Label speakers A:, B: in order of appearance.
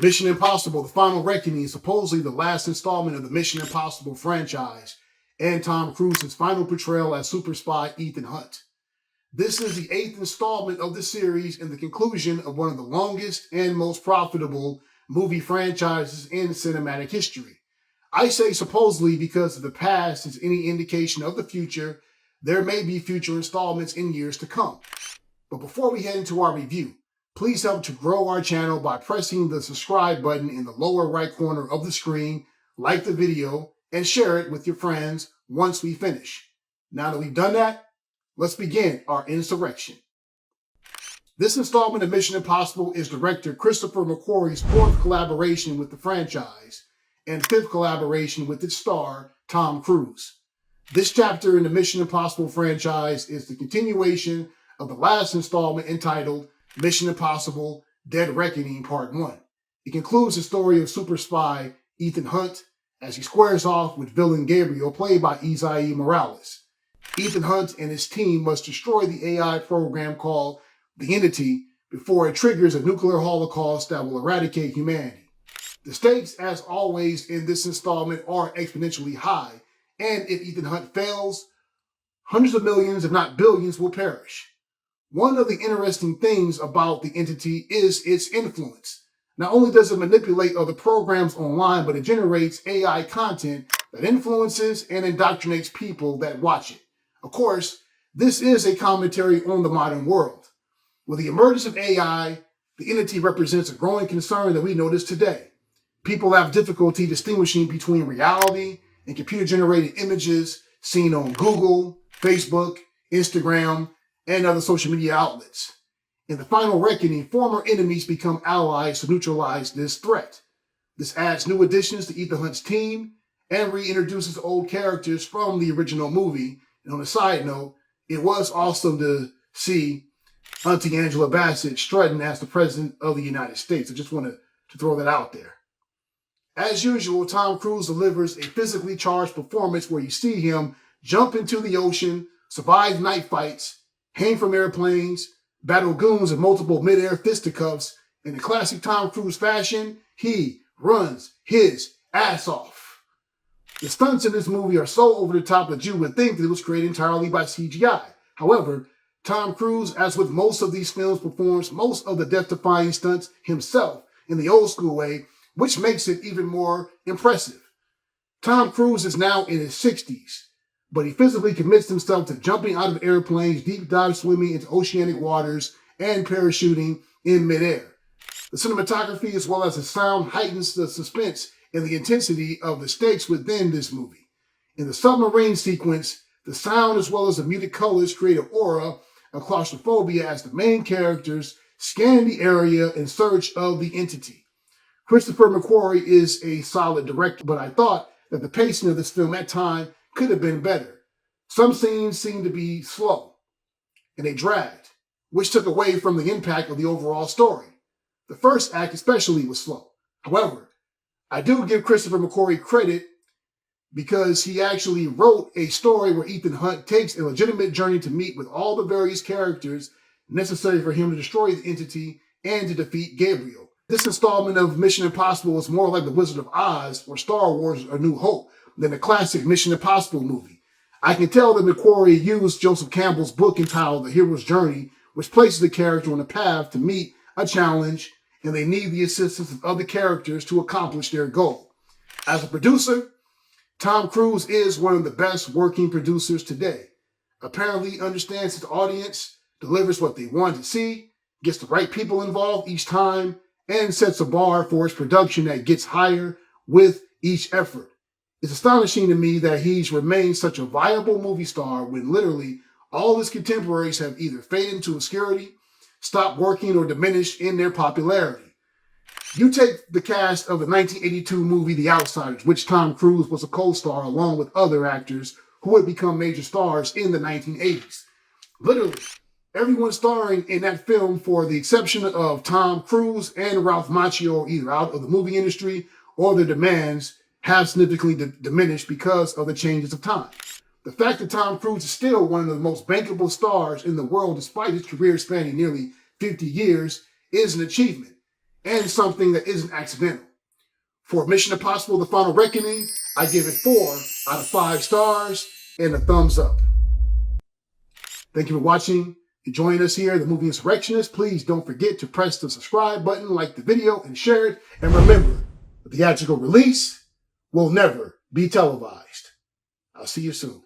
A: Mission Impossible: The Final Reckoning is supposedly the last installment of the Mission Impossible franchise and Tom Cruise's final portrayal as super spy Ethan Hunt. This is the 8th installment of the series and the conclusion of one of the longest and most profitable movie franchises in cinematic history. I say supposedly because if the past is any indication of the future, there may be future installments in years to come. But before we head into our review, please help to grow our channel by pressing the subscribe button in the lower right corner of the screen, like the video, and share it with your friends once we finish. Now that we've done that, let's begin our insurrection. This installment of Mission Impossible is director Christopher McQuarrie's 4th collaboration with the franchise and 5th collaboration with its star, Tom Cruise. This chapter in the Mission Impossible franchise is the continuation of the last installment entitled Mission Impossible: Dead Reckoning Part 1. It concludes the story of super spy Ethan Hunt as he squares off with villain Gabriel, played by Isaiah Morales. Ethan Hunt and his team must destroy the AI program called the Entity before it triggers a nuclear holocaust that will eradicate humanity. The stakes, as always in this installment, are exponentially high, and if Ethan Hunt fails, hundreds of millions, if not billions, will perish. One of the interesting things about the Entity is its influence. Not only does it manipulate other programs online, but it generates AI content that influences and indoctrinates people that watch it. Of course, this is a commentary on the modern world. With the emergence of AI, the Entity represents a growing concern that we notice today. People have difficulty distinguishing between reality and computer-generated images seen on Google, Facebook, Instagram, and other social media outlets. In the final reckoning, former enemies become allies to neutralize this threat. This adds new additions to Ethan Hunt's team and reintroduces old characters from the original movie. And on a side note, it was awesome to see Auntie Angela Bassett strutting as the President of the United States. I just wanted to throw that out there. As usual, Tom Cruise delivers a physically charged performance where you see him jump into the ocean, survive night fights, hang from airplanes, battle goons in multiple mid-air fisticuffs. In the classic Tom Cruise fashion, he runs his ass off. The stunts in this movie are so over the top that you would think that it was created entirely by CGI. However, Tom Cruise, as with most of these films, performs most of the death-defying stunts himself in the old school way, which makes it even more impressive. Tom Cruise is now in his 60s, but he physically commits himself to jumping out of airplanes, deep dive swimming into oceanic waters, and parachuting in midair. The cinematography as well as the sound heightens the suspense and the intensity of the stakes within this movie. In the submarine sequence, the sound as well as the muted colors create an aura of claustrophobia as the main characters scan the area in search of the Entity. Christopher McQuarrie is a solid director, but I thought that the pacing of this film at times could have been better. Some scenes seemed to be slow, and they dragged, which took away from the impact of the overall story. The first act especially was slow. However, I do give Christopher McQuarrie credit because he actually wrote a story where Ethan Hunt takes a legitimate journey to meet with all the various characters necessary for him to destroy the Entity and to defeat Gabriel. This installment of Mission Impossible is more like The Wizard of Oz or Star Wars: A New Hope than the classic Mission Impossible movie. I can tell that McQuarrie used Joseph Campbell's book entitled The Hero's Journey, which places the character on a path to meet a challenge, and they need the assistance of other characters to accomplish their goal. As a producer, Tom Cruise is one of the best working producers today. Apparently he understands his audience, delivers what they want to see, gets the right people involved each time, and sets a bar for his production that gets higher with each effort. It's astonishing to me that he's remained such a viable movie star when literally all his contemporaries have either faded into obscurity, stopped working, or diminished in their popularity. You take the cast of the 1982 movie The Outsiders, which Tom Cruise was a co-star along with other actors who would become major stars in the 1980s. Literally, everyone starring in that film, for the exception of Tom Cruise and Ralph Macchio, are either out of the movie industry or their demands have significantly diminished because of the changes of time. The fact that Tom Cruise is still one of the most bankable stars in the world despite his career spanning nearly 50 years is an achievement. and something that isn't accidental. For Mission Impossible: The Final Reckoning, I give it 4 out of 5 stars and a thumbs up. Thank you for watching and joining us here, the Movie Insurrectionist. Please don't forget to press the subscribe button, like the video, and share it. And remember, the theatrical release will never be televised. I'll see you soon.